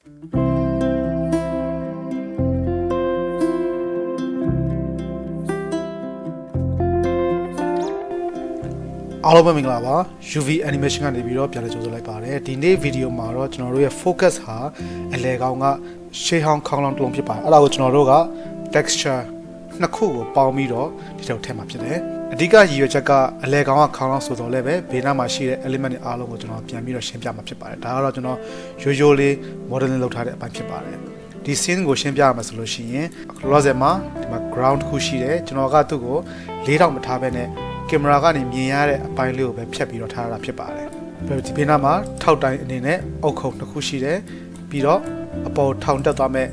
အားလုံးပဲမင်္ဂလာပါ UV animation ကနေပြီးတော့ပြန်လည်ကြိုဆိုလိုက်ပါတယ်ဒီနေ့ဗီဒီယိုမှာတော့ကျွန်တော်တို့ရဲ့ focus ဟာအလဲကောင်ကရှေးဟောင်းခေါင်းလောင်းတစ်လုံးဖြစ်ပါတယ်အဲ့ဒါကိုကျွန်တော်တို့က texture နှစ်ခုကိုပေါင်းပြီးတော့ဒီထဲကိုထည့်မှာဖြစ်တယ်အဓိကရည်ရွယ်ချက်ကအလဲကောင်ကခေါင်းလောင်းဆိုတော့လည်းပဲဘေးနားမှာရှိတဲ့ element တွေအားလုံးကိုကျွန်တော်ပြန်ပြီးတော့ရှင်းပြမှာဖြစ်ပါတယ်ဒါကတော့ကျွန်တော်ရိုးရိုးလေး modeling လုပ်ထားတဲ့အပိုင်းဖြစ်ပါတယ်ဒီ scene ကိုရှင်းပြရမှာဆိုလို့ရှိရင် closet မှာဒီမှာ ground တစ်ခုရှိတယ်ကျွန်တော်ကသူ့ကို4000မထားဘဲနဲ့ကင်မရာကနေမြင်ရတဲ့အပိုင်းလေးကိုပဲဖြတ်ပြီးတော့ထားရတာဖြစ်ပါတယ်။ဒီဘေးနားမှာထောက်တိုင်းအနေနဲ့အုတ်ခုံတစ်ခုရှိတယ်။ပြီးတော့အပေါ်ထောင်တက်သွားမဲ့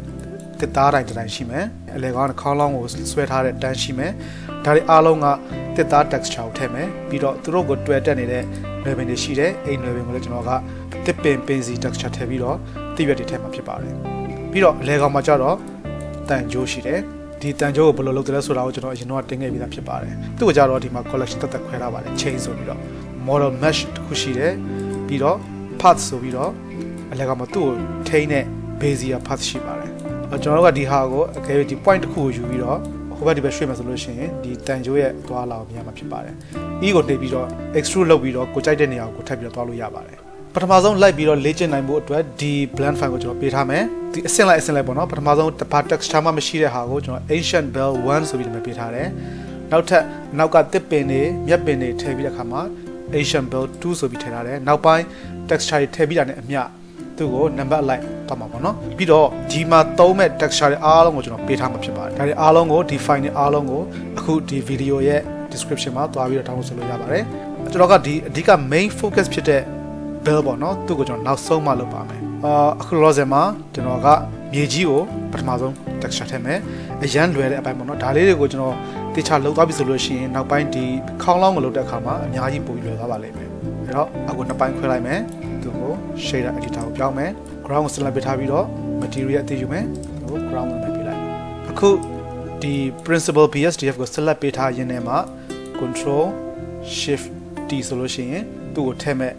တစ်သားတိုင်းတစ်တိုင်းရှိမယ်။အလဲကောင်ခေါင်းလောင်းကိုဆွဲထားတဲ့တန်းရှိမယ်။ဒါတွေအားလုံးကတစ်သား texture ကိုထည့်မယ်။ပြီးတော့သူတို့ကိုတွဲတက်နေတဲ့နွယ်ပင်တွေရှိတယ်။အဲ့နွယ်ပင်ကိုလည်းကျွန်တော်ကတစ်ပင်ပင်စီ texture ထည့်ပြီးတော့တိရွက်တွေထည့်မှာဖြစ်ပါတယ်။ပြီးတော့အလဲကောင်မှာကျတော့တန်ကြိုးရှိတယ်။ဒီတန်ကြိုးကိုဘယ်လိုလုပ်တယ်လဲဆိုတာကိုကျွန်တော်အရင်တော့တင်ခဲ့ပြီးသားဖြစ်ပါတယ်။သူ့ကိုကြတော့ဒီမှာ collection တက်တက်ခွဲထားပါတယ် chain ဆိုပြီးတော့ model mesh တစ်ခုရှိတယ်။ပြီးတော့ path ဆိုပြီးတော့အလဲကမှသူ့ကိုထိန်းတဲ့ bezier path ရှိပါတယ်။ကျွန်တော်တို့ကဒီဟာကိုအကယ်၍ဒီ point တစ်ခုကိုယူပြီးတော့ဟိုဘက်ဒီဘက်ရွှေ့မယ်ဆိုလို့ရှိရင်ဒီတန်ကြိုးရဲ့အသွားလာကိုမြင်မှာဖြစ်ပါတယ်။ E ကိုနှိပ်ပြီးတော့ extrude လုပ်ပြီးတော့ကိုကြိုက်တဲ့နေရာကိုထပ်ပြီးတော့သွားလို့ရပါတယ်။ပထမဆုံးလိုက်ပြီးတော့လေ့ကျင့်နိုင်ဖို့အတွက်ဒီ blend file ကိုကျွန်တော်ပေးထားမယ်ဒီအဆင့်လိုက်ပေါ့နော်ပထမဆုံးဘာ texture မှမရှိတဲ့ဟာကိုကျွန်တော် ancient bell 1ဆိုပြီးတော့ပေးထားတယ်နောက်ထပ်နောက်ကတစ်ပင်တွေမြက်ပင်တွေထည့်ပြီးတဲ့အခါမှာ ancient bell 2ဆိုပြီးထည့်ထားတယ်နောက်ပိုင်း texture တွေထည့်ပြီးတာနဲ့အမျှသူ့ကို number အလိုက်သွားမှာပေါ့နော်ပြီးတော့ဒီမှာသုံးမဲ့ texture တွေအားလုံးကိုကျွန်တော်ပေးထားမှာဖြစ်ပါတယ်ဒါတွေအားလုံးကိုဒီ file တွေအားလုံးကိုအခုဒီ video ရဲ့ description မှာသွားပြီးတော့ download လုပ်လို့ရပါတယ်ကျွန်တော်ကဒီအဓိက main focus ဖြစ်တဲ့bell ပေါ့နော်သူ့ကိုကျွန်တော်နောက်ဆုံးမှလုပ်ပါမယ်အခုလောဆယ်မှာကျွန်တော်ကမြေကြီးကိုပထမဆုံး texture ထည့်မယ်အရန်လွယ်တဲ့အပိုင်းပေါ့နော်ဒါလေးတွေကိုကျွန်တော်တေချာလုပ်သွားပြီဆိုလို့ရှိရင်နောက်ပိုင်းဒီခေါင်းလောင်းကိုလုပ်တဲ့အခါမှာအများကြီးပိုပြီးလွယ်သွားပါလိမ့်မယ်အဲ့တော့အခုနှစ်ပိုင်းခွဲလိုက်မယ်သူ့ကို shader editor ကိုပြောင်းမယ် ground ကို select ပေးထားပြီးတော့ material အသေးယူမယ်သူ့ကို ground နဲ့ပေးလိုက်အခုဒီ principal BSDF ကို select ပေးထားရင်းနဲ့မှာ control shift T ဆိုလို့ရှိရင်သူ့ကိုထည့်မဲ့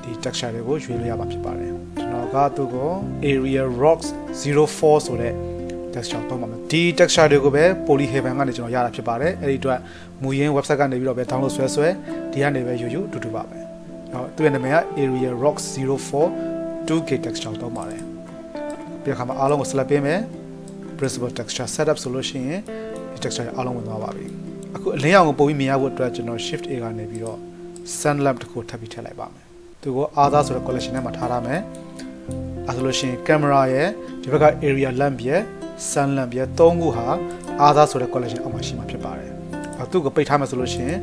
ဒီ texture တွေကိုရွေးလို့ရမှာဖြစ်ပါတယ်ကျွန်တော်ကသူ့ကို area rocks 04ဆိုတဲ့ texture သုံးပါမယ်ဒီ texture တွေကိုပဲ polyheaven ကနေကျွန်တော်ရတာဖြစ်ပါတယ်အဲ့ဒီအတွက်မူရင်း website ကနေပြီးတော့ပဲ download ဆွဲဒီကနေပဲယူတူတူပါပဲသူ့ရဲ့နာမည်က area rocks 04 2k texture သုံးပါတယ်ပြီးခါမှာအားလုံးကို select ပေးမယ် principal texture setup ဆိုလို့ရှိရင်ဒီ texture အားလုံးဝင်သွားပါပြီအခုအလင်းရောင်ကိုပုံပြီးမြင်ရဖို့အတွက်ကျွန်တော် shift A ကနေပြီးတော့ sun lamp တစ်ခုထပ်ပြီးထည့်လိုက်ပါမယ်သူကို other ဆိုတဲ့ collection ထဲမှာထားရမယ်အဲဆိုလို့ရှိရင် camera ရဲ့ဒီဘက်က area lamp ရဲ့ sun lamp ရဲ့၃ခုဟာ other ဆိုတဲ့ collection အောက်မှာရှိမှာဖြစ်ပါတယ်သူ့ကိုပိတ်ထားမယ်ဆိုလို့ရှိရင်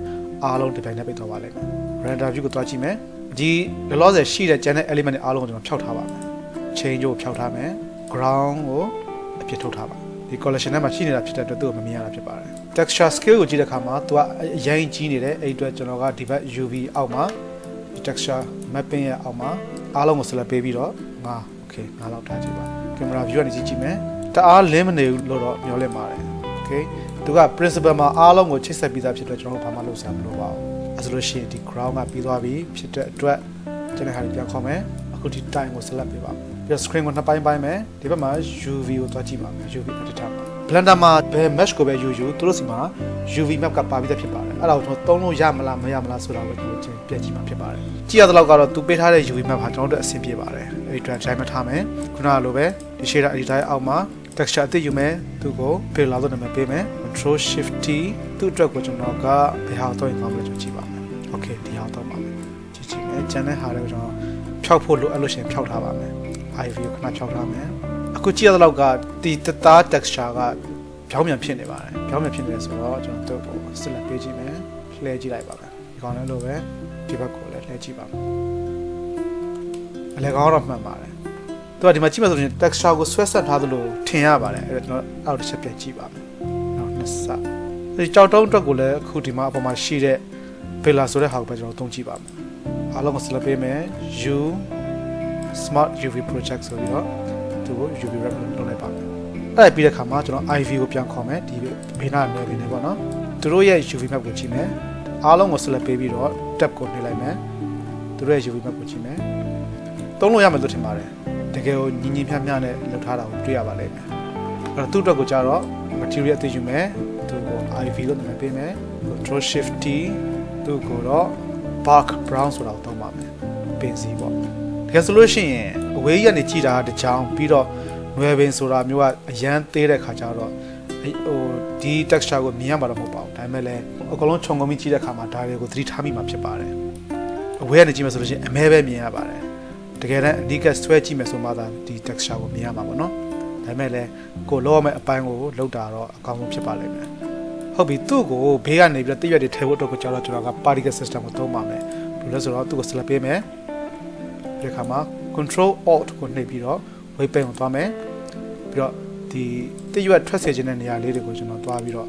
အားလုံးဒီတိုင်းနဲ့ပိတ်သွားပါလိမ့်မယ် render view ကိုတွားကြည့်မယ်ဒီလောလောဆယ်ရှိတဲ့ channel element တွေအားလုံးကိုကျွန်တော်ဖျောက်ထားပါမယ် change ကိုဖျောက်ထားမယ် ground ကိုအပြစ်ထုတ်ထားပါဒီ collection ထဲမှာရှိနေတာဖြစ်တဲ့အတွက်သူ့ကိုမမြင်ရတာဖြစ်ပါတယ် texture scale ကိုကြည့်တဲ့အခါမှာသူကအရင်ကြီးနေတယ်အဲ့အတွက်ကျွန်တော်ကဒီဘက် UV အောက်မှာtexture mapping ရဲ့အောက်မှာအားလုံးကို select ပေးပြီးတော့ငါ okay ငါလောက်ထားကြည့်ပါ camera view ကနေကြည့်မယ်တအားလင်းမနေဘူးလို့တော့မျှော်လင့်ပါတယ် okay သူက principal မှာအားလုံးကိုချိတ်ဆက်ပြီးသားဖြစ်တော့ကျွန်တော်တို့ဘာမှလုပ်စရာမလိုပါဘူးအဲဆိုလို့ရှိရင်ဒီ ground ကပြီးသွားပြီဖြစ်တဲ့အတွက်ကျွန်တော်ဟာပြန်ခေါ်မယ်အခုဒီ time ကို select ပေးပါမယ်ပြီးတော့ screen ကိုနှစ်ပိုင်းပိုင်းမယ်ဒီဘက်မှာ UV ကိုတွားကြည့်ပါမယ် UV editor မှာ blender မှာဘယ် mesh ကိုပဲယူသူတို့စီမှာ UV map ကပါပြီးသားဖြစ်ပါတယ်အဲ့ဒါကိုကျွန်တော်သုံးလို့ရမလားမရမလားဆိုတာကိုကျွန်တော်ပြန်ကြည့်မှာဖြစ်ပါတယ်ကြည့်ရတဲ့လောက်ကတော့သူပေးထားတဲ့ UV map ဟာကျွန်တော်တို့အဆင်ပြေပါတယ်အဲ့ဒီအတွက် drive မထားမယ်ခုနကလိုပဲဒီ shader editor ရဲ့အောက်မှာ texture အသစ်ယူမယ်သူကို fill လာလို့နာမည်ပေးမယ် control shift T သူ့အတွက်ကိုကျွန်တော်ကဘယ်ဟာတော့ရင်ကောင်းမလဲကျွန်တော်ကြည့်ပါမယ် okay ဒီဟာတော့ပါမယ်ကြည့်မယ်ကျန်တဲ့ဟာတွေကိုကျွန်တော်ဖြောက်ဖို့လိုအပ်လို့ရှိရင်ဖြောက်ထားပါမယ် IV ကိုခဏဖြောက်ထားမယ်အခုကြည့်ရတဲ့လောက်ကဒီသား texture ကပြောင်းပြန်ဖြစ်နေပါတယ်ပြောင်းပြန်ဖြစ်နေဆိုတော့ကျွန်တော်တို့ကို select ပေးကြည့်မယ်လှည့်ကြည့်လိုက်ပါမယ်ဒီကောင်လည်းလိုပဲဒီဘက်ကိုလည်းလှည့်ကြည့်ပါမယ်အလဲကောင်တော့မှန်ပါတယ်သူကဒီမှာကြည့်မှဆိုရင် texture ကိုဆွဲဆက်ထားသလိုထင်ရပါတယ်အဲ့တော့ကျွန်တော်အောက်တစ်ချက်ပြန်ကြည့်ပါမယ်နောက်နှစ်ဆဒီကြောက်တုံးအတွက်ကိုလည်းအခုဒီမှာအပေါ်မှာရှိတဲ့ pillar ဆိုတဲ့ဟာကိုပဲကျွန်တော်သုံးကြည့်ပါမယ်အားလုံးကို select ပေးမယ် U smart UV project ဆိုပြီးတော့သူကို UV wrap လုပ်လိုက်ပါမယ်အဲ့ပြီးတဲ့ခါမှာကျွန်တော် IV ကိုပြန်ခေါ်မယ်ဒီဘေးနားနယ်နေပေါ့နော်သူတို့ရဲ့ UV map ကိုကြည့်မယ်အားလုံးကို select ပေးပြီးတော့ tab ကိုနှိပ်လိုက်မယ်သူတို့ရဲ့ UV map ကိုကြည့်မယ်သုံးလို့ရမယ်လို့ထင်ပါတယ် တကယ်ကိုညီညီမျှမျှနဲ့လုပ်ထားတာကိုတွေ့ရပါလိမ့်မယ်အဲ့တော့သူ့အတွက်ကိုကြတော့ material အသိယူမယ်သူကို IV လို့နာမည်ပေးမယ် control shift T သူကိုတော့ bark brown ဆိုတာကိုသုံးပါမယ်ပင်စီပေါ့တကယ်ဆိုလို့ရှိရင်အဝေးကြီးကနေကြည်တာတကြောင်ပြီးတော့နွယ်ပင်ဆိုတာမျိုးကအရန်သေးတဲ့ခါကျတော့ဒီ texture ကိုမြင်ရမှာတော့မဟုတ်ပါဘူးဒါပေမဲ့လည်းအကုန်လုံးခြုံငုံပြီးကြည့်တဲ့ခါမှာဒါတွေကိုသတိထားမိမှာဖြစ်ပါတယ်အဝေးကနေကြည့်မယ်ဆိုလို့ရှိရင်အမဲပဲမြင်ရပါတယ်တကယ်တမ်းအနီးကဆွဲကြည့်မယ်ဆိုမှသာဒီ texture ကိုမြင်ရမှာပေါ့နော်ဒါပေမဲ့လည်းကိုလောရမယ့်အပိုင်းကိုလောက်တာတော့အကောင်းဆုံးဖြစ်ပါလိမ့်မယ်ဟုတ်ပြီသူ့ကိုဘေးကနေပြီးတော့တရွက်တွေထည့်ဖို့အတွက်ကိုကျွန်တော်က particle system ကိုသုံးပါမယ်ဘယ်လိုလဲဆိုတော့သူ့ကို select ပေးမယ်ဒီခါမှာ control alt ကိုနှိပ်ပြီးတော့ weight pen ကိုသွားမယ်ပြီးတော့ဒီတရွက်ထွက်စေခြင်းတဲ့နေရာလေးတွေကိုကျွန်တော်သွားပြီးတော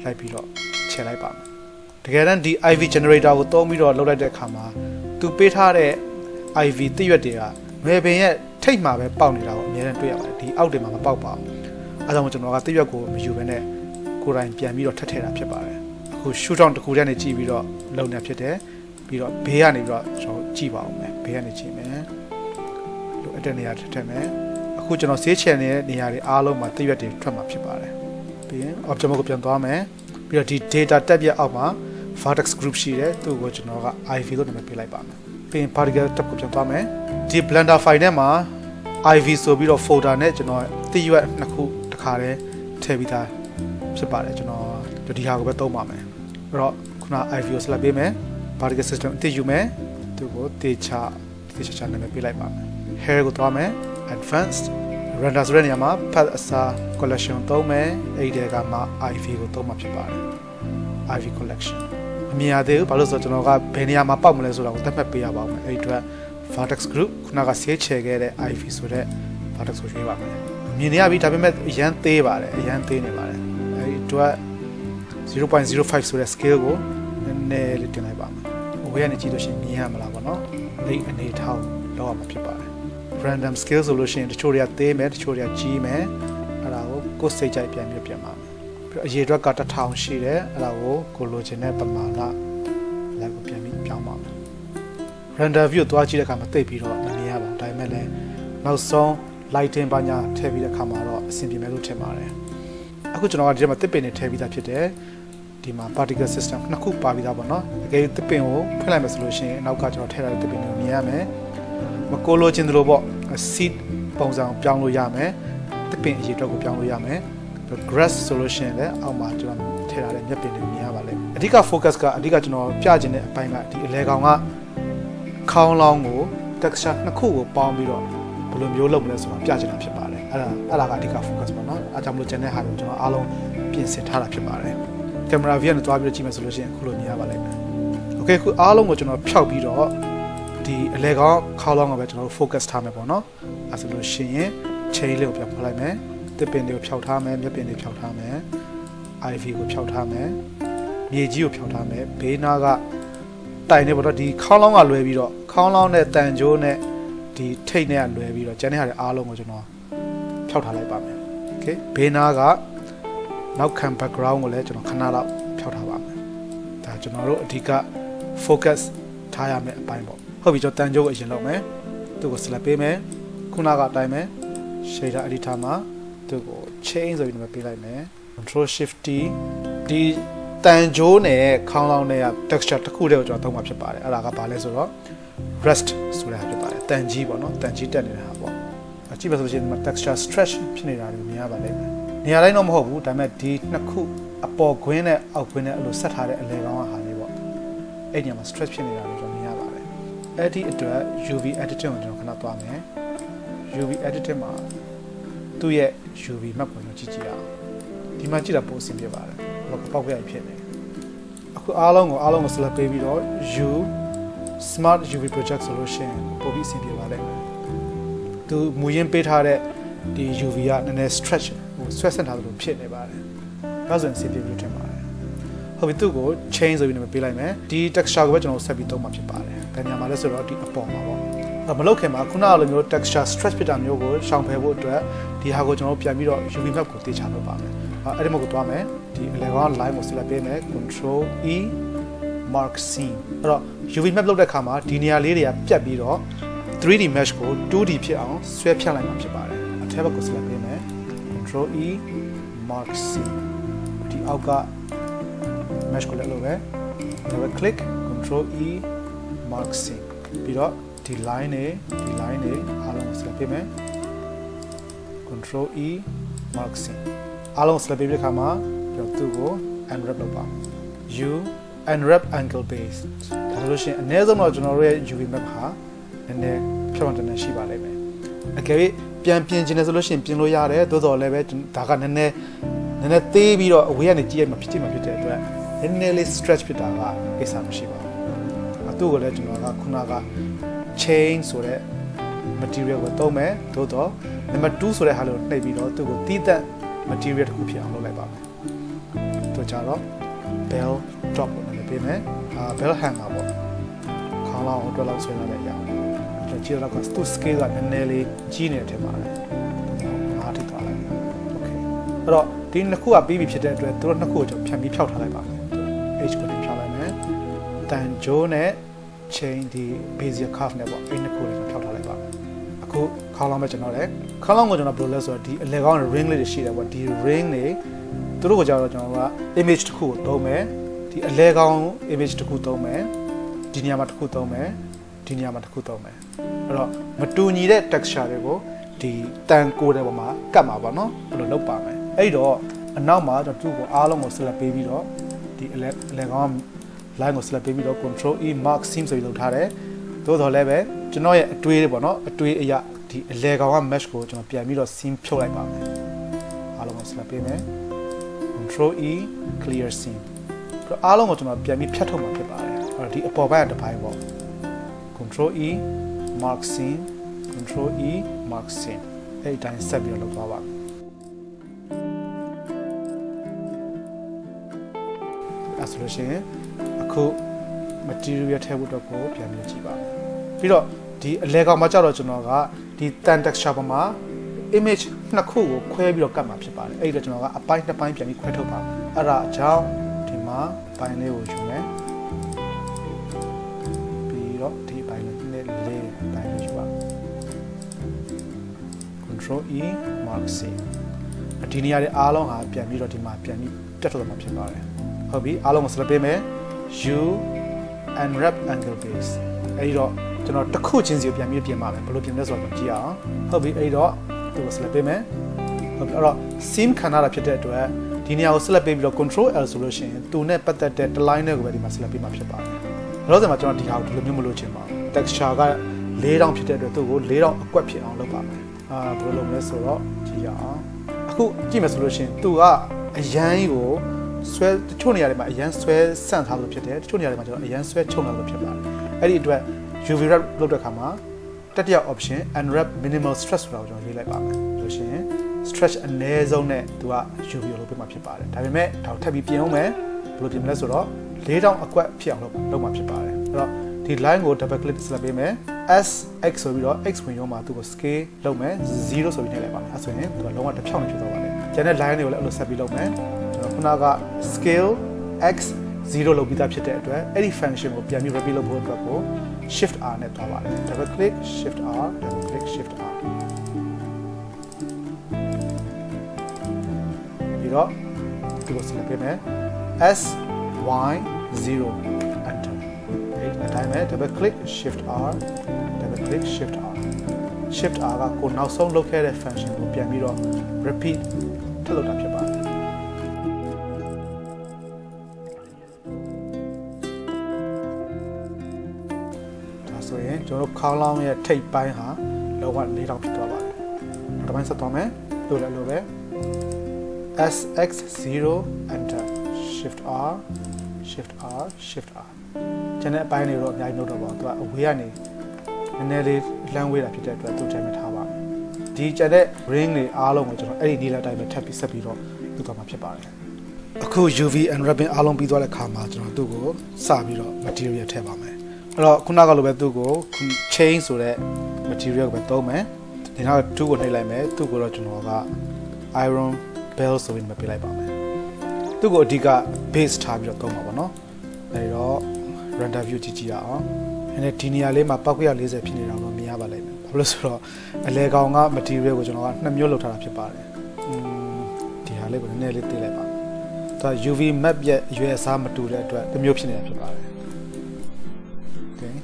့လိုက်ပြီးတော့ချဲလိုက်ပါမယ်တကယ်တမ်းဒီ IV generator ကိုသုံးပြီးတော့လုပ်လိုက်တဲ့အခါမှာသူပေးထားတဲ့ IV တရွက်တွေကငယ်ပင်ရဲ့ထိတ်မှာပဲပေါက်နေတာကိုအများနဲ့တွေ့ရပါတယ်ဒီအောက်တင်မှာမပေါက်ပါဘူးအဲဒါကြောင့်ကျွန်တော်ကတရွက်ကိုမယူဘဲနဲ့ကိုယ်တိုင်ပြန်ပြီးတော့ထပ်ထည့်တာဖြစ်ပါတယ်အခု shoot down တစ်ခုတည်းနဲ့ကြည့်ပြီးတော့လုံနေဖြစ်တယ်ပြီးတော့ဘေးကနေပြီးတော့ကျွန်တော်ကြည့်ပါအောင်မယ်ဘေးကနေကြည့်မယ်လို့အဲ့တဲ့နေရာထည့်မယ်အခုကျွန်တော်ဆေးချန်နေတဲ့နေရာတွေအားလုံးမှာတရွက်တွေထွက်မှာဖြစ်ပါတယ်ပြီးရင် object ကိုပြန်သွားမယ်ပြီးတော့ဒီ data tab ရဲ့အောက်မှာ vertex group ရှိတယ်သူ့ကိုကျွန်တော်က IV လို့နာမည်ပေးလိုက်ပါမယ်ပြီးရင် particle tab ကိုပြန်သွားမယ်ဒီ blender file ထဲမှာ IV ဆိုပြီးတော့ folder နဲ့ကျွန်တော်တရွက်နှစ်ခုတစ်ခါတည်းထည့်ပြီးသားဖြစ်ပါတယ်ကျွန်တော်ဒီဟာကိုပဲသုံးပါမယ်အဲ့တော့ခုန IV ကို select ပေးမယ် particle system အသိယူမယ်သူ့ကိုတေချာနာမည်ပေးလိုက်ပါမယ် hair ကိုသွားမယ် advanced render ဆိုတဲ့နေရာမှာ path အစား collection သုံးမယ်အဲ့ဒီကမှ IV ကိုသုံးမှာဖြစ်ပါတယ် IV collection အမြင်ရသေးဘူးဘာလို့ဆိုတော့ကျွန်တော်ကဘယ်နေရာမှာပေါက်မလဲဆိုတာကိုသတ်မှတ်ပေးရပါဦးမယ်အဲ့ဒီအတွက် vertex group ခုနကဆေးချယ်ခဲ့တဲ့ IV ဆိုတဲ့ vertex ကိုရွေးပါမယ်မြင်နေရပြီဒါပေမဲ့အရန်သေးပါတယ်အရန်သေးနေပါတယ်အဲ့ဒီအတွက် 0.05 ဆိုတဲ့ scale ကိုနည်းနည်းလေးတင်လိုက်ပါမယ်အဝေးကနေကြည့်လို့ရှိရင်မြင်ရမလားပေါ့နော်အဲ့အနေထားကိုလောက်အောင်ဖြစ်ပါတယ် random scale ဆိုလို့ရှိရင်တချို့တွေကသေးမယ်တချို့တွေကကြီးမယ်အဲ့ဒါကိုကိုယ်စိတ်ကြိုက်ပြန်ပြီးပြန်ပါမယ်ပြီးတော့အရေအတွက်က1000ရှိတယ်အဲ့ဒါကိုကိုလိုချင်တဲ့ပမာဏလိုက်ကိုပြန်ပြီးပြောင်းပါမယ် render view သွားကြည့်တဲ့အခါမှာတိတ်ပြီးတော့မမြင်ရပါဘူးဒါပေမဲ့လည်းနောက်ဆုံး lighting ဘာညာထည့်ပြီးတဲ့အခါမှာတော့အဆင်ပြေမယ်လို့ထင်ပါတယ်အခုကျွန်တော်ကဒီထဲမှာတစ်ပင်နဲ့ထည့်ပြီးသားဖြစ်တယ်ဒီမှာ particle system နှစ်ခုပါပြီးသားပေါ့နော်တကယ်တစ်ပင်ကိုဖွင့်လိုက်မယ်ဆိုလို့ရှိရင်နောက်ကကျွန်တော်ထည့်ထားတဲ့တစ်ပင်ကိုမြင်ရမယ်မကိုလိုချင်သလိုပေါ့ seed ပုံစံကိုပြောင်းလို့ရမယ်တစ်ပင်အရေအတွက်ကိုပြောင်းလို့ရမယ် grass ဆိုလို့ရှိရင်လည်းအောက်မှာကျွန်တော်ထည့်ထားတဲ့မြက်ပင်တွေကိုမြင်ရပါလိမ့်မယ်အဓိက focus ကအဓိကကျွန်တော်ပြချင်တဲ့အပိုင်းကဒီအလဲကောင်ကခေါင်းလောင်းကို texture နှစ်ခုကိုပေါင်းပြီးတော့ဘယ်လိုမျိုးလုပ်မလဲဆိုတာပြချင်တာဖြစ်ပါတယ်အဲ့ဒါကအဓိက focus ပေါ့နော်အားကြောင့်မလို့ကျန်တဲ့ဟာတွေကိုကျွန်တော်အားလုံးပြင်ဆင်ထားတာဖြစ်ပါတယ်ကင်မရာ view နဲ့တွားပြီးတော့ကြည့်မယ်ဆိုလို့ရှိရင်အခုလိုမြင်ရပါလိမ့်မယ် okay အခုအားလုံးကိုကျွန်တော်ဖျောက်ပြီးတော့ဒီအလဲကောင်ခေါင်းလောင်းကိုပဲကျွန်တော်တို့ focus ထားမယ်ပေါ့နော်အဲဆိုလို့ရှိရင် chain လေးကိုပြန်ဖွင့်လိုက်မယ်တစ်ပင်တွေကိုဖျောက်ထားမယ်မျက်ပင်တွေဖျောက်ထားမယ် IV ကိုဖျောက်ထားမယ်မြေကြီးကိုဖျောက်ထားမယ်ဘေးနားကတိုင်နေပေါ့နော်ဒီခေါင်းလောင်းကလွဲပြီးတော့ခေါင်းလောင်းနဲ့တန်ကြိုးနဲ့ဒီထိတ်နဲ့ကလွဲပြီးတော့ကျန်တဲ့ဟာတွေအားလုံးကိုကျွန်တော်ဖျောက်ထားလိုက်ပါမယ် okay ဘေးနားကနောက်ခံ background ကိုလည်းကျွန်တော်ခဏလောက်ဖျောက်ထားပါမယ်ဒါကျွန်တော်တို့အဓိက focus ထားရမယ့်အပိုင်းပေါ့ဟုတ်ပြီကျွန်တော်တန်ကြိုးကိုအရင်လုပ်မယ်သူ့ကို select ပေးမယ်ခုနကအတိုင်းပဲ shader editor မှာသူ့ကို change ဆိုပြီးတော့ပေးလိုက်မယ် control shift T ဒီတန်ကြိုးနဲ့ခေါင်းလောင်းနဲ့က texture တစ်ခုတည်းကိုကျွန်တော်သုံးမှာဖြစ်ပါတယ်အဲ့ဒါကဘာလဲဆိုတော့ rest ဆိုတာဖြစ်ပါတယ်တန်ကြီးပေါ့နော်တန်ကြီးတက်နေတာပေါ့ကြည့်ပါဆိုလို့ရှိရင် texture stretch ဖြစ်နေတာကိုမြင်ရပါလိမ့်မယ်နေရာတိုင်းတော့မဟုတ်ဘူးဒါပေမဲ့ဒီနှစ်ခုအပေါ်ခွင်းနဲ့အောက်ခွင်းနဲ့အဲ့လိုဆက်ထားတဲ့အလဲကောင်းဟာလေးပေါ့အဲ့ဒီမှာ stretch ဖြစ်နေတာကိုကျွန်တော်မြင်ရပါတယ်အဲ့ဒီအတွက် UV editing ကိုကျွန်တော်ခဏသွားမယ် UV editing မှာသူ့ရဲ့ UV map ကိုကျွန်တော်ကြည့်အောင်ဒီမှာကြည့်တာပိုအဆင်ပြေပါတယ်ဘာပေါက်ပြရဖြစ်နေအခုအားလုံးကို select ပေးပြီးတော့ U smart UV project solution ပို့ပြီးအဆင်ပြေပါလိမ့်မယ်သူမူရင်းပေးထားတဲ့ဒီ UV ကနည်းနည်း stretch ဟိုဆွဲဆန့်ထားလို့ဖြစ်နေပါတယ်ဒါဆိုရင်အဆင်ပြေလို့ထင်ပါတယ်ဟုတ်ပြီသူ့ကို change ဆိုပြီးတော့ပေးလိုက်မယ်ဒီ texture ကိုပဲကျွန်တော်ဆက်ပြီးသုံးမှာဖြစ်ပါတယ်ဘယ်နေရာမှာလဲဆိုတော့ဒီအပေါ်မှာပေါ့မလုပ်ခင်မှာခုနကလိုမျိုး texture stretch ဖြစ်တာမျိုးကိုရှောင်ဖယ်ဖို့အတွက်ဒီဟာကိုကျွန်တော်ပြန်ပြီးတော့ UV map ကိုတေချာလုပ်ပါမယ်အဲ့ဒီမှာကိုသွားမယ်ဒီအလဲကောင် line ကို select ပေးမယ် control E mark scene အဲ့တော့ UV map လုပ်တဲ့အခါမှာဒီနေရာလေးတွေကပြတ်ပြီးတော့ 3D mesh ကို 2D ဖြစ်အောင်ဆွဲဖြတ်လိုက်မှာဖြစ်ပါတယ်အထက်ဘက်ကို select ပေးမယ် Control E Mark C ဒီအောက်က mesh ကိုလည်းလုပ်ပဲ double click Control E Mark C ပြီးတော့ဒီ line တွေအားလုံးကို select ပေးမယ် Control E Mark C အားလုံး select ပေးတဲ့အခါမှာပြီးတော့သူ့ကို unwrap လုပ်ပါ U unwrap angle base ဒါဆိုလို့ရှိရင်အနည်းဆုံးတော့ကျွန်တော်တို့ရဲ့ UV map ဟာနည်းနည်းဖြောင်းတန်းရှိပါလိမ့်မယ်အကယ်၍ပြန်ပြင်ခြင်းနဲ့ဆိုလို့ရှိရင်ပြင်လို့ရတယ်သို့တော်လည်းပဲဒါကနည်းနည်းသေးပြီးတော့အဝေးကနေကြည့်ရမှာဖြစ်တဲ့အတွက်နည်းနည်းလေး stretch ဖြစ်တာကကိစ္စမရှိပါဘူးအတူကိုလည်းကျွန်တော်ကခုနက chain ဆိုတဲ့ material ကိုသုံးမယ်သို့တော့ number 2ဆိုတဲ့ဟာလေးကိုနှိပ်ပြီးတော့သူ့ကိုတီးသက် material တစ်ခုဖြစ်အောင်လုပ်လိုက်ပါမယ်တို့ကြတော့ bell drop ကိုလည်းပေးမယ်bell hanger ပေါ့ခေါင်းလောင်းအတွက်လောက်ဆွဲရတဲ့အရာကြည့်တော့ကသူ့ scale ကနည်းနည်းလေးကြီးနေတယ်ထင်ပါတယ်အားထိသွားလိုက် okay အဲ့တော့ဒီနှစ်ခုကပြီးပြီဖြစ်တဲ့အတွက်တို့နှစ်ခုကိုကျွန်တော်ဖြတ်ပြီးဖြောက်ထားလိုက်ပါမယ် H ကိုဖြောက်လိုက်မယ်တန်ဂျိုးနဲ့ chain ဒီ bezier curve နဲ့ပေါ့အဲ့နှစ်ခုကိုဖြောက်ထားလိုက်ပါမယ်အခုခေါင်းလောင်းပဲကျွန်တော်လည်းခေါင်းလောင်းကိုကျွန်တော်ဘယ်လိုလဲဆိုတော့ဒီအလဲကောင်း ring လေးတွေရှိတယ်ပေါ့ဒီ ring တွေသူတို့ကိုကြောက်တော့ကျွန်တော်က image တစ်ခုကိုသုံးမယ်ဒီအလဲကောင်း image တစ်ခုသုံးမယ်ဒီနေရာမှာတစ်ခုသုံးမယ်ဒီနေရာမှာတစ်ခုသုံးမယ်အဲ့တော့မတူညီတဲ့ texture တွေကိုဒီတန်ကိုတဲ့ပုံမှာကတ်မှာပေါ့နော်ဘယ်လိုလုပ်ပါမယ်အဲ့တော့အနောက်မှာကျွန်တော်သူ့ကိုအားလုံးကို select ပေးပြီးတော့ဒီအလဲကောင်း line ကို select ပေးပြီးတော့ control E mark seam ဆိုပြီးလုပ်ထားတယ်သို့တော်လည်းပဲကျွန်တော်ရဲ့အတွေးတွေပေါ့နော်အတွေးအရာဒီအလဲကောင်းက mesh ကိုကျွန်တော်ပြန်ပြီးတော့ seam ဖြုတ်လိုက်ပါမယ်အားလုံးကို select ပေးမယ် control E clear seam အဲ့တော့အားလုံးကိုကျွန်တော်ပြန်ပြီးဖြတ်ထုတ်မှာဖြစ်ပါတယ်အဲ့တော့ဒီအပေါ်ဘက်ကတစ်ပိုင်းပေါ့ control E mark seam control E mark seam အဲ့ဒီတိုင်းဆက်ပြီးတော့လုပ်သွားပါမယ်အဲ့ဆိုလို့ရှိရင်အခု material ထည့်ဖို့တော့ကိုပြန်ပြီးကြည့်ပါမယ်ပြီးတော့ဒီအလဲကောင်မှာကြတော့ကျွန်တော်ကဒီတန် texture ပေါ်မှာ image နှစ်ခုကိုခွဲပြီးတော့ကတ်မှာဖြစ်ပါတယ်အဲ့ဒီတော့ကျွန်တော်ကအပိုင်းနှစ်ပိုင်းပြန်ပြီးခွဲထုတ်ပါမယ်အဲ့ဒါအကြောင်းဒီမှာပိုင်းလေးကိုယူမယ်ပြီးတော့ဒီပိုင်းလေးပိုင်းလေးယူပါ control E mark C ဒီနေရာတွေအားလုံးဟာပြန်ပြီးတော့ဒီမှာပြန်ပြီးတက်ထုတ်မှာဖြစ်ပါတယ်ဟုတ်ပြီအားလုံးကို select ပေးမယ် U unwrap angle base အဲ့ဒီတော့ကျွန်တော်တစ်ခုချင်းစီကိုပြန်ပြီးပြင်ပါမယ်ဘယ်လိုပြင်လဲဆိုတော့ကြည့်အောင်ဟုတ်ပြီအဲ့ဒီတော့သူ့ကို select ပေးမယ်ဟုတ်ပြီအဲ့တော့ seam ခဏတာဖြစ်တဲ့အတွက်ဒီနေရာကို select ပေးပြီးတော့ control L ဆိုလို့ရှိရင်သူနဲ့ပတ်သက်တဲ့ line နဲ့ကိုပဲဒီမှာ select ပေးမှာဖြစ်ပါတယ်။ဒါလို့ဆိုမှကျွန်တော်ဒီဟာကိုဒီလိုမျိုးမလုပ်ချင်ပါဘူး။ texture က4000ဖြစ်တဲ့အတွက်သူ့ကို4000အကွက်ဖြစ်အောင်လုပ်ပါမယ်။ဘယ်လိုလုပ်မလဲဆိုတော့ကြည့်ရအောင်။အခုကြည့်မယ်ဆိုလို့ရှိရင်သူကအရန်ကိုဆွဲတချို့နေရာတွေမှာအရန်ဆွဲဆန့်ထားလို့ဖြစ်တယ်။တချို့နေရာတွေမှာကျွန်တော်အရန်ဆွဲချုံထားလို့ဖြစ်ပါတယ်။အဲ့ဒီအတွက် UV wrap လုပ်တဲ့အခါမှာတတိယ option unwrap minimal stretch ဆိုတာကိုကျွန်တော်ရေးလိုက်ပါမယ်။ဆိုလို့ရှိရင် stretch အနည်းဆုံးနဲ့သူက UV ကိုလုပ်ပေးမှာဖြစ်ပါတယ်ဒါပေမဲ့ဒါကိုထပ်ပြီးပြင်အောင်မယ်ဘယ်လိုပြင်မလဲဆိုတော့4000အကွက်ဖြစ်အောင်လုပ်မှာဖြစ်ပါတယ်အဲ့တော့ဒီ line ကို double click ဆက်ပေးမယ် S X ဆိုပြီးတော့ X ဝင်ရောမှာသူကို scale လုပ်မယ်0ဆိုပြီးထည့်လိုက်ပါမယ်အဲ့ဆိုရင်သူကလုံးဝတစ်ဖြောင်းနေဖြစ်သွားပါတယ်ကျန်တဲ့ line တွေကိုလည်းအဲ့လိုဆက်ပြီးလုပ်မယ်ကျွန်တော်ခုနက scale X 0လုပ်ပြီးသားဖြစ်တဲ့အတွက်အဲ့ဒီ function ကိုပြန်ပြီး repeat လုပ်ဖို့အတွက်ကို shift R နဲ့သွားပါတယ် double click shift R double click shift Rပြီးတော့ဒီလို select ပေးမယ် S Y 0 enter အဲ့ဒီတိုင်းပဲ double click shift R double click shift R shift R ကကိုနောက်ဆုံးလုပ်ခဲ့တဲ့ function ကိုပြန်ပြီးတော့ repeat ထပ်လုပ်တာဖြစ်ပါတယ်ဆိုရင်ကျွန်တော်ခေါင်းလောင်းရဲ့ထိပ်ပိုင်းဟာလောက4000ဖြစ်သွားပါတယ်။နောက်တစ်ပိုင်းဆက်သွားမယ်။လို့လည်းလို့ပဲ SX0 enter shift R shift R shift R ကျန်တဲ့အပိုင်းတွေတော့အများကြီးနှုတ်တော့ပါဘူး။သူကအဝေးကနေနည်းနည်းလေးလှမ်းဝေးတာဖြစ်တဲ့အတွက်သူချိန်မထားပါဘူး။ဒီကျန်တဲ့ ring တွေအားလုံးကိုကျွန်တော်အဲ့ဒီနီလာတိုင်းပဲထပ်ပြီးဆက်ပြီးတော့လုပ်သွားမှာဖြစ်ပါတယ်။အခု UV unwrapping အားလုံးပြီးသွားတဲ့အခါမှာကျွန်တော်သူ့ကိုစပြီးတော့ material ထည့်ပါမယ်။အဲ့တော့ခုနကလိုပဲသူ့ကို chain ဆိုတဲ့ material ကိုပဲသုံးမယ်ဒီနောက်2ကိုနှိပ်လိုက်မယ်သူ့ကိုတော့ကျွန်တော်က iron bell ဆိုပြီးမှပြလိုက်ပါမယ်သူ့ကိုအဓိက base ထားပြီးတော့သုံးပါပါเนาะအဲ့တော့ render view ကြည့်ကြည့်ရအောင် အဲ့ဒီနေရာလေးမှာပောက်ကွက်40ဖြစ်နေတာတော့မြင်ရပါလိမ့်မယ်ဘာလို့ဆိုတော့အလဲကောင်က material ကိုကျွန်တော်က2မျိုးလောက်ထားတာဖြစ်ပါတယ်ဒီဟာလေးကိုနည်းနည်းလေးသိလိုက်ပါဒါ UV map ရဲ့အရွယ်အစားမတူတဲ့အတွက်တစ်မျိုးဖြစ်နေတာဖြစ်ပါတယ် okay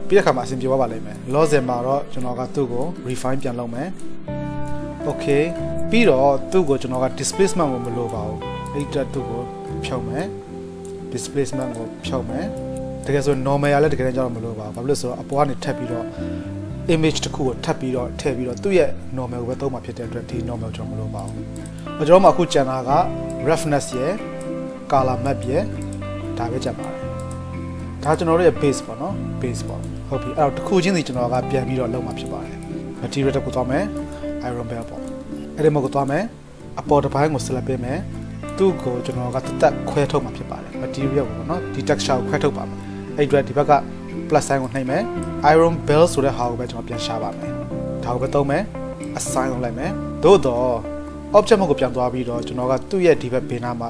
ပြီးတဲ့အခါမှာအဆင်ပြေသွားပါလိမ့်မယ် loss မှာတော့ကျွန်တော်ကသူ့ကို refine ပြန်လုပ်မယ် okay ပြီးတော့သူ့ကိုကျွန်တော်က displacement ကိုမလိုပါဘူးအဲ့ဒါသူ့ကိုဖြုတ်မယ် displacement ကိုဖြုတ်မယ်တကယ်ဆို normal ရလဲတကယ်ကြောက်မလို့ပါဘာလို့လဲဆိုတော့အပေါ်ကနေထပ်ပြီးတော့ image တစ်ခုကိုထပ်ပြီးတော့ထည့်ပြီးတော့သူ့ရဲ့ normal ကိုပဲသုံးမှာဖြစ်တဲ့အတွက်ဒီ normal ကျွန်တော်မလို့ပါဘူးကျွန်တော်မှအခုကျန်တာက roughness ရယ် color map ရယ်ဒါပဲကျန်ပါတယ်ဒါကျွန်တော်တို့ရဲ့ base ပေါ့နော် base ပေါ့ဟုတ်ပြီအဲ့တော့တစ်ခုချင်းစီကျွန်တော်ကပြန်ပြီးတော့လုပ်မှာဖြစ်ပါတယ် material တစ်ခုသွားမယ် iron bell ပေါ့အဲ့ဒီမှာကိုသွားမယ်အပေါ်တစ်ပိုင်းကို select ပေးမယ်သူ့ကိုကျွန်တော်ကတက်ခွဲထုတ်မှာဖြစ်ပါတယ် material ကိုပေါ့နော်ဒီ texture ကိုခွဲထုတ်ပါမယ်အဲ့အတွက်ဒီဘက်က plus sign ကိုနှိပ်မယ် iron bell ဆိုတဲ့ဟာကိုပဲကျွန်တော်ပြန်ရှာပါမယ်ဒါကိုပဲသုံးမယ် assign လုပ်လိုက်မယ်သို့တော့ object ကိုပြန်သွားပြီးတော့ကျွန်တော်ကသူ့ရဲ့ဒီဘက်ဘေးနားက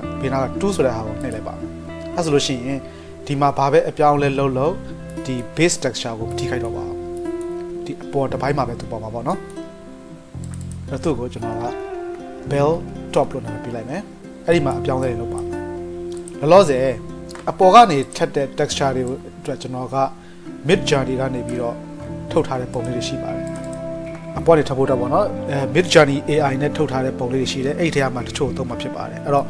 2ဆိုတဲ့ဟာကိုနှိပ်လိုက်ပါမယ်အဲဆိုလို့ရှိရင်ဒီမှာဘာပဲအပြောင်းလဲလုပ်ဒီ base texture ကိုမထိခိုက်တော့ပါဘူးဒီအပေါ်တစ်ပိုင်းမှာပဲသူပေါ်မှာပေါ့နော်အဲ့သူ့ကိုကျွန်တော်က bell top လို့နာမည်ပေးလိုက်မယ်အဲ့ဒီမှာအပြောင်းလဲလုပ်ပါမယ်လောလောဆယ်အပေါ်ကနေထက်တဲ့ texture တွေကိုအတွက်ကျွန်တော်က mid journey ကနေပြီးတော့ထုတ်ထားတဲ့ပုံလေးတွေရှိပါတယ်အပေါ်နေထပ်ဖို့တော့ပေါ့နော်mid journey AI နဲ့ထုတ်ထားတဲ့ပုံလေးတွေရှိတယ်အဲ့ဒီထဲမှာတချို့သုံးမှာဖြစ်ပါတယ်အဲ့တော့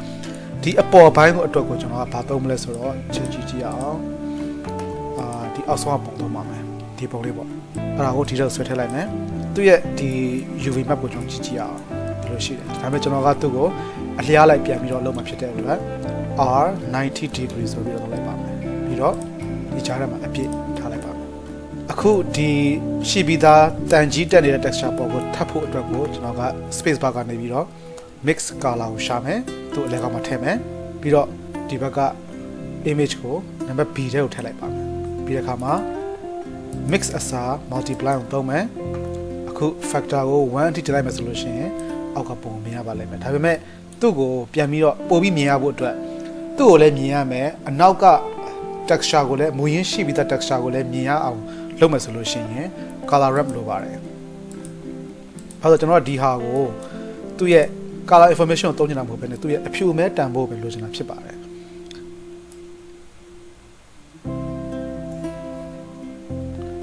ဒီအပေါ်ပိုင်းကိုအတွက်ကိုကျွန်တော်ကဘာသုံးမလဲဆိုတော့ချက်ကြည့်အောင်ဒီအောက်ဆုံးပုံသုံးပါမယ်ဒီပုံလေးပေါ့အဲ့ဒါကိုဒီတော့ဆွဲထည့်လိုက်မယ်သူ့ရဲ့ဒီ UV map ကိုကျွန်တော်ကြည့်အောင်ဒီလိုရှိတယ်ဒါပေမဲ့ကျွန်တော်ကသူ့ကိုအလျားလိုက်ပြန်ပြီးတော့လုပ်မှာဖြစ်တဲ့အတွက် R 90 degree ဆိုပြီးတော့လုပ်လိုက်ပါမယ်ပြီးတော့ဒီကြားထဲမှာအပြည့်ထားလိုက်ပါမယ်အခုဒီရှိပြီးသားတန်ကြီးတက်နေတဲ့ texture ပေါ်ကိုထပ်ဖို့အတွက်ကိုကျွန်တော်က space bar ကနေပြီးတော့ mix color ကိုရှာမယ်သူ့အလဲကောင်မှာထည့်မယ်ပြီးတော့ဒီဘက်က image ကိုနံပါတ် B ထဲကိုထည့်လိုက်ပါမယ်ပြီးတဲ့အခါမှာ mix အစား multiply ကိုသုံးမယ်အခု factor ကို1အထိတင်လိုက်မယ်ဆိုလို့ရှိရင်အောက်ကပုံမြင်ရပါလိမ့်မယ်ဒါပေမဲ့သူ့ကိုပြန်ပြီးတော့ပို့ပြီးမြင်ရဖို့အတွက်သူ့ကိုလည်းမြင်ရမယ်အနောက်က texture ကိုလည်းမူရင်းရှိပြီးသား texture ကိုလည်းမြင်ရအောင်လုပ်မယ်ဆိုလို့ရှိရင် color wrap လိုပါတယ်အဲဒါကျွန်တော်ကဒီဟာကိုသူ့ရဲ့ color information ကိုသုံးချင်တာမဟုတ်ဘဲနဲ့သူ့ရဲ့အဖြူမဲတန်ဖို့ပဲလိုချင်တာဖြစ်ပါတယ်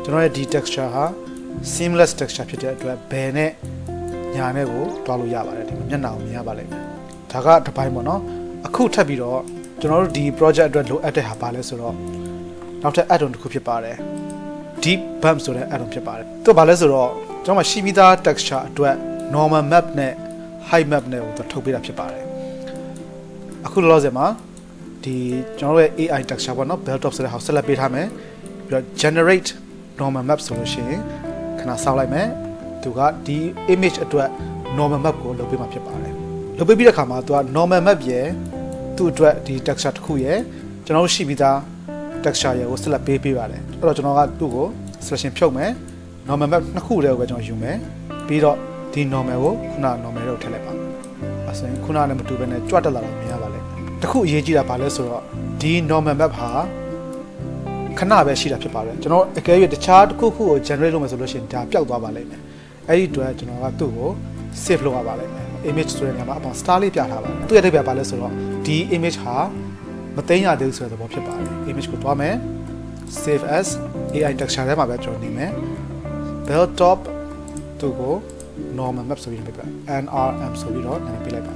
ကျွန်တော်ရဲ့ဒီ texture ဟာ seamless texture ဖြစ်တဲ့အတွက်ဘယ်နဲ့ညာနဲ့ကိုတွားလို့ရပါတယ်ဒီမှာမျက်နှာကိုမြင်ရပါလိမ့်မယ်ဒါကတစ်ပိုင်းပေါ့နော်အခုထပ်ပြီးတော့ကျွန်တော်တို့ဒီ project အတွက်လိုအပ်တဲ့ဟာပါလဲဆိုတော့နောက်ထပ် add-on တစ်ခုဖြစ်ပါတယ် deep bump ဆိုတဲ့ add-on ဖြစ်ပါတယ်သူကဘာလဲဆိုတော့ကျွန်တော်မှရှိပြီးသား texture အတွက် normal map နဲ့ high map နဲ့ကိုထုတ်ပေးတာဖြစ်ပါတယ်အခုလောလောဆယ်မှာဒီကျွန်တော်တို့ရဲ့ AI texture ပေါ့နော် bell top ဆိုတဲ့ဟာဆက်လက်ပေးထားမယ်ပြီးတော့ generate normal map ဆိုလို့ရှိရင်ခဏစောင့်လိုက်မယ်သူကဒီ image အတွက် normal map ကိုလုပ်ပေးမှာဖြစ်ပါတယ်လုပ်ပေးပြီးတဲ့အခါမှာသူက normal map ရဲ့သူ့အတွက်ဒီ texture တစ်ခုရဲ့ကျွန်တော်တို့ရှိပြီးသား texture ရဲ့ကိုဆက်လက်ပေးပါတယ်အဲ့တော့ကျွန်တော်ကသူ့ကို selection ဖြုတ်မယ် normal map နှစ်ခုတည်းကိုပဲကျွန်တော်ယူမယ်ပြီးတော့ဒီ normal ကိုခုန normal ကိုထည့်လိုက်ပါမယ်အစရင်ခုနနဲ့မတူဘဲနဲ့ကြွတက်လာတာမြင်ရပါလိမ့်မယ်တခုအရေးကြီးတာဘာလဲဆိုတော့ဒီ normal map ဟာခဏပဲရှိတာဖြစ်ပါတယ်ကျွန်တော်အကယ်၍တခြားတစ်ခုခုကို generate လုပ်မယ်ဆိုလို့ရှိရင်ဒါပျောက်သွားပါလိမ့်မယ်အဲ့ဒီအတွက်ကျွန်တော်ကသူ့ကို save လုပ်ရပါလိမ့်မယ် image ဆိုတဲ့နေရာမှာအပေါ် star လေးပြထားပါတယ်သူ့ရဲ့အဓိပ္ပာယ်ဘာလဲဆိုတော့ဒီ image ဟာမသိမ်းရသေးဘူးဆိုတဲ့သဘောဖြစ်ပါတယ် image ကိုတွားမယ် save as AI texture ထဲမှာပဲကျွန်တော်နေမယ် bell top သူ့ကို normal map ဆိုပြီးပြပြ NRM ဆိုပြီးတော့နာမည်ပေးလိုက်ပါ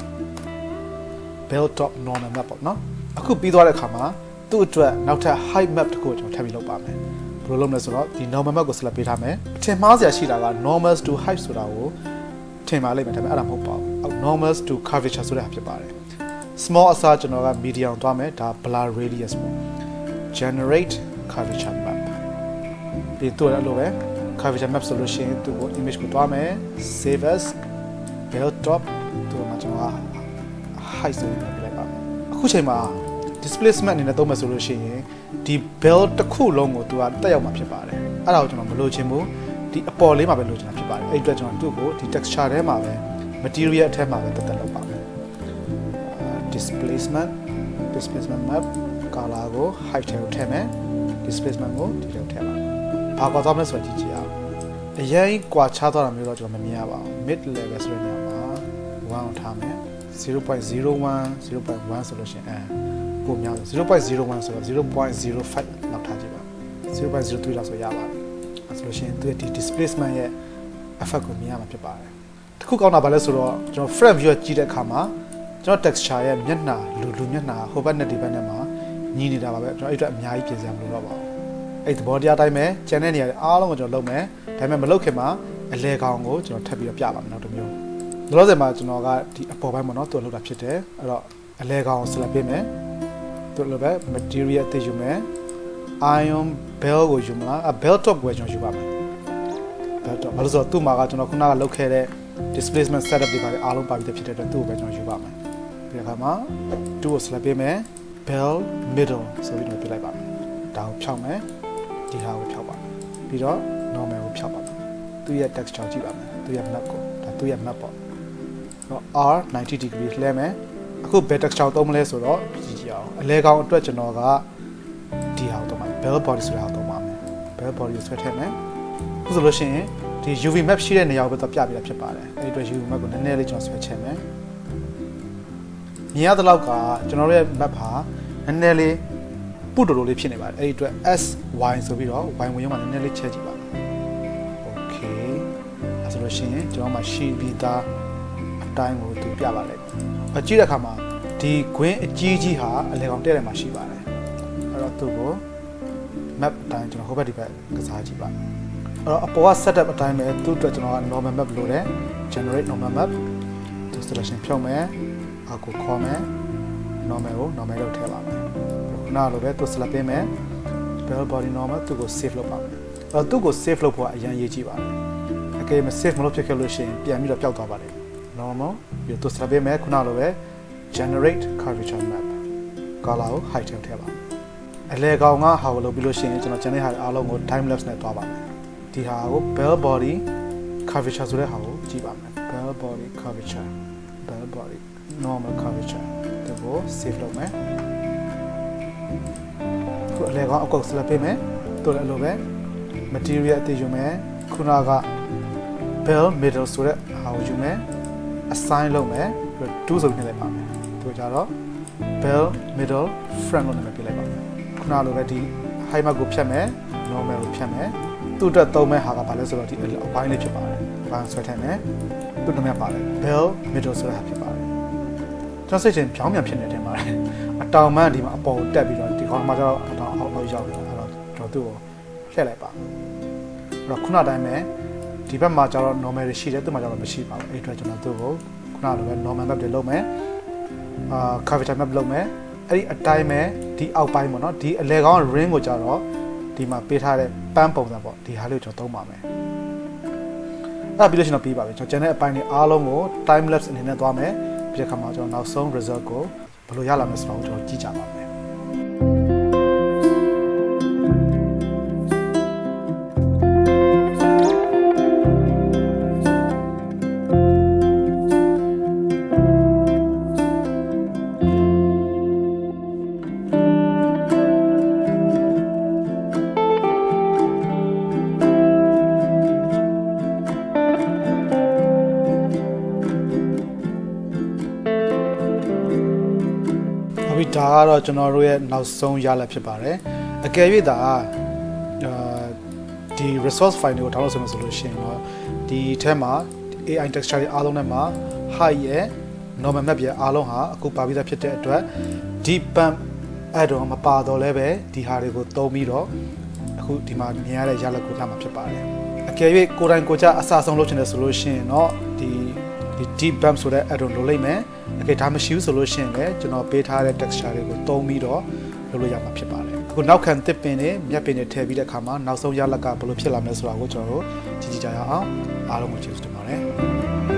bell top normal map ပေါ့နော်အခုပြီးသွားတဲ့အခါမှာသူ့အတွက်နောက်ထပ် height map တစ်ခုကိုကျွန်တော်ထပ်ပြီးလုပ်ပါမယ်ဘယ်လိုလုပ်မလဲဆိုတော့ဒီ normal map ကို select ပေးထားမယ်အထင်မှားစရာရှိတာက normals to height ဆိုတာကိုထင်ပါလိမ့်မယ်ဒါပေမဲ့အဲ့ဒါမဟုတ်ပါဘူး normals to curvature ဆိုတဲ့ဟာဖြစ်ပါတယ် small အစားကျွန်တော်က medium သွားမယ်ဒါ blur radius ပေါ့ generate curvature map ဒီတော့လည်းလိုပဲ curvature map ဆိုလို့ရှိရင်သူ့ကို image ကိုတွားမယ် save as bell top သူ့မှာကျွန်တော်က height ဆိုပြီးပြလိုက်ပါမယ်အခုချိန်မှာ displacement အနေနဲ့သုံးမယ်ဆိုလို့ရှိရင်ဒီ bell တစ်ခုလုံးကိုသူကတက်ရောက်မှာဖြစ်ပါတယ်အဲ့ဒါကိုကျွန်တော်မလိုချင်ဘူးဒီအပေါ်လေးမှာပဲလိုချင်တာဖြစ်ပါတယ်အဲ့အတွက်ကျွန်တော်သူ့ကိုဒီ texture ထဲမှာပဲ material အထက်မှာပဲတက်တက်လုပ်ပါမယ် displacement map color ကို height ထဲကိုထည့်မယ် displacement ကိုဒီလိုထည့်ပါဘာကွာသွားမလဲဆိုတော့ကြည့်ကြည့်အောင်အရင်ကွာခြားသွားတာမျိုးတော့ကျွန်တော်မမြင်ရပါဘူး mid level ဆိုတဲ့နေရာမှာ1ကိုထားမယ် 0.01 0.1 ဆိုလို့ရှိရင်ပိုများတယ် 0.01 ဆိုတော့ 0.05 လောက်ထားကြည့်ပါ 0.03 လောက်ဆိုရပါတယ်အဲဆိုလို့ရှိရင်သူရဲ့ဒီ displacement ရဲ့ effect ကိုမြင်ရမှာဖြစ်ပါတယ်တခုကောင်းတာဘာလဲဆိုတော့ကျွန်တော် front view ကြည့်တဲ့အခါမှာကျွန်တော် texture ရဲ့မျက်နှာလူမျက်နှာဟိုဘက်နဲ့ဒီဘက်နဲ့မှာညီနေတာပါပဲကျွန်တော်အဲ့အတွက်အများကြီးပြင်စရာမလိုတော့ပါဘူးအဲ့သဘောတရားတိုင်းပဲကျန်တဲ့နေရာတွေအားလုံးကိုကျွန်တော်လုပ်မယ်ဒါပေမဲ့မလုပ်ခင်မှာအလဲကောင်ကိုကျွန်တော်ထပ်ပြီးတော့ပြပါမယ်နောက်တစ်မျိုးလောလောဆယ်မှာကျွန်တော်ကဒီအပေါ်ပိုင်းပေါ့နော်သူလုပ်တာဖြစ်တယ်အဲ့တော့အလဲကောင်ကို select ပေးမယ်သူလိုပဲ material အသေးယူမယ် iron bell ကိုယူမလားbell top ကိုကျွန်တော်ယူပါမယ် bell top ဘာလို့ဆိုတော့သူ့မှာကကျွန်တော်ခုနကလုပ်ခဲ့တဲ့ displacement setup တွေပါတယ်အားလုံးပါပြီးဖြစ်တဲ့အတွက်သူ့ကိုပဲကျွန်တော်ယူပါမယ်ဒီအခါမှာသူ့ကို select ပေးမယ် bell middle ဆိုပြီးတော့ပြလိုက်ပါမယ်ဒါကိုဖြောက်မယ်ဒီဟာကိုဖြောက်ပါမယ်ပြီးတော့ normal ကိုဖြောက်ပါမယ်သူ့ရဲ့ texture ကြည့်ပါမယ်သူ့ရဲ့ map ကိုဒါသူ့ရဲ့ map ပေါ့တော့ r 90 degree လှည့်မယ်အခုဘယ် texture သုံးမလဲဆိုတော့ကြည့်ကြည့်အောင်အလဲကောင်အတွက်ကျွန်တော်ကဒီဟာကိုသုံးပါမယ် bell body ဆိုတာကိုသုံးပါမယ် bell body ကိုဆွဲထည့်မယ်အခုဆိုလို့ရှိရင်ဒီ UV map ရှိတဲ့နေရာကိုပဲတော့ပြပြတာဖြစ်ပါတယ်အဲ့ဒီအတွက် UV map ကိုနည်းနည်းလေးကျွန်တော်ဆွဲချင်မယ်မြင်ရတဲ့လောက်ကကျွန်တော်တို့ရဲ့ map ဟာနည်းနည်းလေးပုတ်တော်လေးဖြစ်နေပါတယ်အဲ့ဒီအတွက် SY ဆိုပြီးတော့ Y ဝင်ရုံးမှာနည်းနည်းလေးချက်ကြည့်ပါမယ် Okay အဲဆိုလို့ရှိရင်ကျွန်တော်မှရှိပြီးသားအတိုင်းကိုသူပြပါလိုက်အကြည့်တဲ့အခါမှာဒီဂွင်းအကြီးကြီးဟာအလဲကောင်တဲ့တယ်မှာရှိပါတယ်အဲ့တော့သူ့ကို map အတိုင်းကျွန်တော်ဟိုဘက်ဒီဘက်ကစားကြည့်ပါအဲ့တော့အပေါ်က setup အတိုင်းပဲသူ့အတွက်ကျွန်တော်က normal map လို့တယ် generate normal map ဒီ selection ဖြုတ်မယ်အောက်ကိုခေါ်မယ် normal ကို normal လို့ထည့်ပါမယ်ခုနလိုပဲသူ select ပေးမယ် bell body normal သူ့ကို save လုပ်ပါမယ်အဲ့တော့သူ့ကို save လုပ်ဖို့အရင်ရေးကြည့်ပါမယ်အကယ်၍ save မလုပ်ဖြစ်ခဲ့လို့ရှိရင်ပြန်ပြီးတော့ပျောက်သွားပါလိမ့်မယ် normal ပြီးတော့သူ select ပေးမယ်ခုနလိုပဲ generate curvature map color ကို height ထည့်ပါအလဲကောင်ကဟာကိုလုပ်ပြီးလို့ရှိရင်ကျွန်တော် channel ဟာအားလုံးကို time lapse နဲ့တွားပါမယ်ဒီဟာကို bell body curvature ဆိုတဲ့ဟာကိုကြည့်ပါမယ် bell body curvature bell body normal curvature ဒါကို save လုပ်မယ်ခုအလဲကောင်အကောက် select ပေးမယ်တိုးလည်းလိုပဲ material အသေးယူမယ်ခုနက bell middle ဆိုတဲ့ဟာကိုယူမယ် assign လုပ်မယ်ပြီးတော့2ဆိုပြီးနှိပ်လိုက်ပါမယ်သူကြတော့ bell middle front လို့နာမည်ပေးလိုက်ပါမယ်ခုနလိုပဲဒီ high mark ကိုဖြတ်မယ် normal ကိုဖြတ်မယ်သူ့အတွက်သုံးမဲ့ဟာကဘာလဲဆိုတော့ဒီအပိုင်းလေးဖြစ်ပါတယ်။ဘာဆွဲထည့်မယ်။သူ့နာမည်ပါတယ် bell middle ဆိုတာဖြစ်ပါတယ်။ကျွန်တော်စိတ်ချင်းဖြောင်းပြန်ဖြစ်နေတယ်ပါတယ်။အတောင်မှန်ဒီမှာအပေါ်တက်ပြီးတော့ဒီခေါင်းမှာကျတော့အတောင်အောက်ရောက်နေတာအဲ့တော့ကျွန်တော်သူ့ကိုလှည့်လိုက်ပါ။အဲ့တော့ခုနတိုင်းပဲဒီဘက်မှာကျတော့ normal ရှိတယ်သူ့မှာကျတော့မရှိပါဘူး။အဲ့အတွက်ကျွန်တော်သူ့ကိုခုနလိုပဲ normal map တွေလုပ်မယ်။curvature map လုပ်မယ်။အဲ့ဒီအတိုင်းပဲဒီအောက်ပိုင်းပေါ့နော်ဒီအလဲကောင်း ring ကိုကျတော့ဒီမှာပေးထားတဲ့ပန်းပုံစံပေါ့ဒီဟာလေးကိုကျွန်တော်သုံးပါမယ်အဲ့ပြီးလို့ရှိရင်တော့ပြီးပါပြီကျွန်တော်ကျန်တဲ့အပိုင်းတွေအားလုံးကို time lapse အနေနဲ့သွားမယ်ပြီးတဲ့အခါမှာကျွန်တော်နောက်ဆုံး result ကိုဘယ်လိုရလာမလဲဆိုတော့ကျွန်တော်ကြည့်ကြပါမယ်ဒါကတော့ကျွန်တော်တို့ရဲ့နောက်ဆုံးရလဒ်ဖြစ်ပါတယ်အကယ်၍ဒါဒီ resource file ကို download လုပ်မယ်ဆိုလို့ရှိရင်တော့ဒီထဲမှာ AI texture တွေအားလုံးထဲမှာ height ရဲ့ normal map ရဲ့အားလုံးဟာအခုပါပြီးသားဖြစ်တဲ့အတွက် deep pump add-on မပါတော့လဲပဲဒီဟာတွေကိုသုံးပြီးတော့အခုဒီမှာမြင်ရတဲ့ရလဒ်ကိုရမှာဖြစ်ပါတယ်အကယ်၍ကိုယ်တိုင်ကိုယ်ကျအစားဆုံးလုပ်ချင်တယ်ဆိုလို့ရှိရင်တော့ဒီ deep bump ဆိုတဲ့ add-on လိုလိုက်မယ်အကယ်ဒါမရှိဘူးဆိုလို့ရှိရင်လည်းကျွန်တော်ပေးထားတဲ့ texture တွေကိုသုံးပြီးတော့လုပ်လို့ရမှာဖြစ်ပါတယ်အခုနောက်ခံတစ်ပင်နဲ့မြက်ပင်တွေထည့်ပြီးတဲ့အခါမှာနောက်ဆုံးရလဒ်ကဘယ်လိုဖြစ်လာမလဲဆိုတာကိုကျွန်တော်တို့ကြည့်ကြရအောင်အားလုံးကိုကျေးဇူးတင်ပါတယ်